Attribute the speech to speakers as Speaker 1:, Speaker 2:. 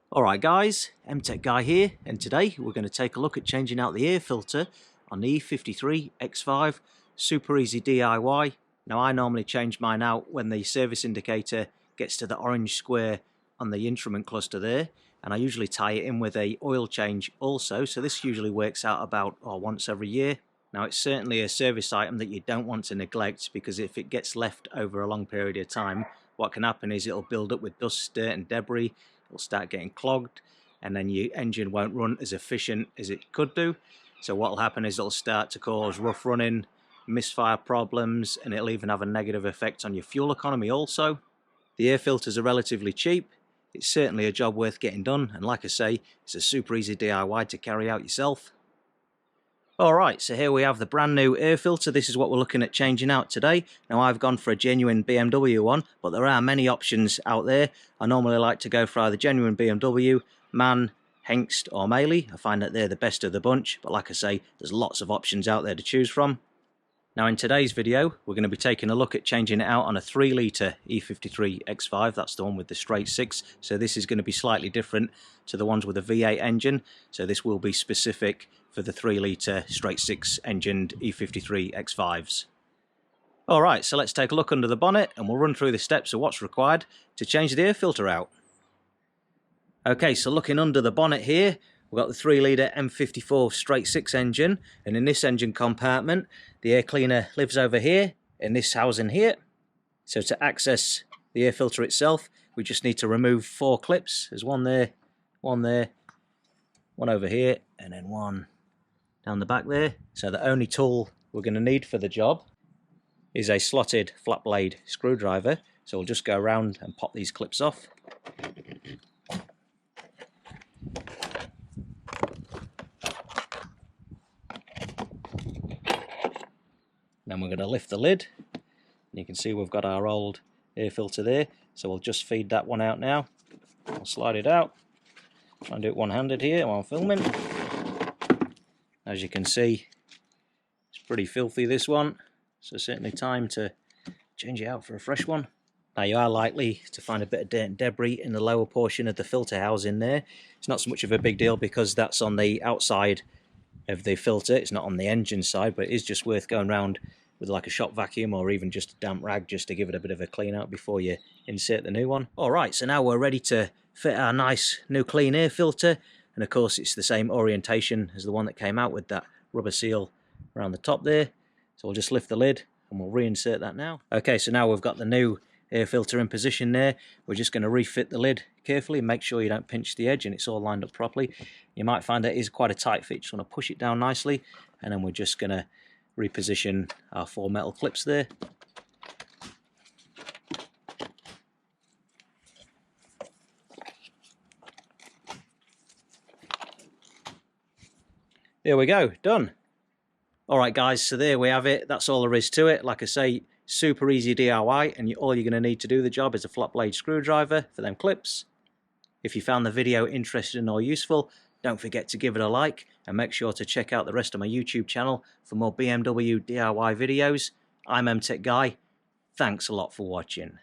Speaker 1: Alright guys, MTech Guy here, and today we're going to take a look at changing out the air filter on the E53 X5. Super easy DIY. Now I normally change mine out when the service indicator gets to the orange square on the instrument cluster there, and I usually tie it in with a oil change also, so this usually works out about once every year. Now it's certainly a service item that you don't want to neglect, because if it gets left over a long period of time, what can happen is it'll build up with dust, dirt and debris. It'll start getting clogged, and then your engine won't run as efficient as it could do. So what will happen is it'll start to cause rough running, misfire problems, and it'll even have a negative effect on your fuel economy also. The air filters are relatively cheap. It's certainly a job worth getting done, and like I say, it's a super easy DIY to carry out yourself. Alright, so here we have the brand new air filter. This is what we're looking at changing out today. Now I've gone for a genuine BMW one, but there are many options out there. I normally like to go for either genuine BMW, MAN, Hengst or Meili. I find that they're the best of the bunch, but like I say, there's lots of options out there to choose from. Now in today's video, we're going to be taking a look at changing it out on a 3-litre E53 X5, that's the one with the straight 6, so this is going to be slightly different to the ones with a V8 engine, so this will be specific for the 3-litre straight 6 engined E53 X5s. Alright, so let's take a look under the bonnet and we'll run through the steps of what's required to change the air filter out. Okay, so looking under the bonnet here, we've got the 3-litre M54 straight 6 engine, and in this engine compartment the air cleaner lives over here in this housing here. So to access the air filter itself, we just need to remove 4 clips. There's one there, one over here, and then one down the back there. So the only tool we're going to need for the job is a slotted flat blade screwdriver. So we'll just go around and pop these clips off. Then we're going to lift the lid, and you can see we've got our old air filter there, so we'll just feed that one out now. I'll slide it out, try and do it one-handed here while I'm filming. As you can see, it's pretty filthy, this one, so certainly time to change it out for a fresh one. Now you are likely to find a bit of dirt and debris in the lower portion of the filter housing there. It's not so much of a big deal because that's on the outside of the filter, it's not on the engine side, but it is just worth going around with like a shop vacuum or even just a damp rag just to give it a bit of a clean out before you insert the new one. Alright, so now we're ready to fit our nice new clean air filter, and of course it's the same orientation as the one that came out with that rubber seal around the top there. So we'll just lift the lid and we'll reinsert that now. Okay, so now we've got the new air filter in position there. We're just going to refit the lid carefully, make sure you don't pinch the edge and it's all lined up properly. You might find that it is quite a tight fit, just want to push it down nicely, and then we're just going to reposition our 4 metal clips there. There we go, done. Alright guys, so there we have it. That's all there is to it. Like I say, super easy DIY, and all you're going to need to do the job is a flat blade screwdriver for them clips. If you found the video interesting or useful, don't forget to give it a like, and make sure to check out the rest of my YouTube channel for more BMW DIY videos. I'm MTech Guy. Thanks a lot for watching.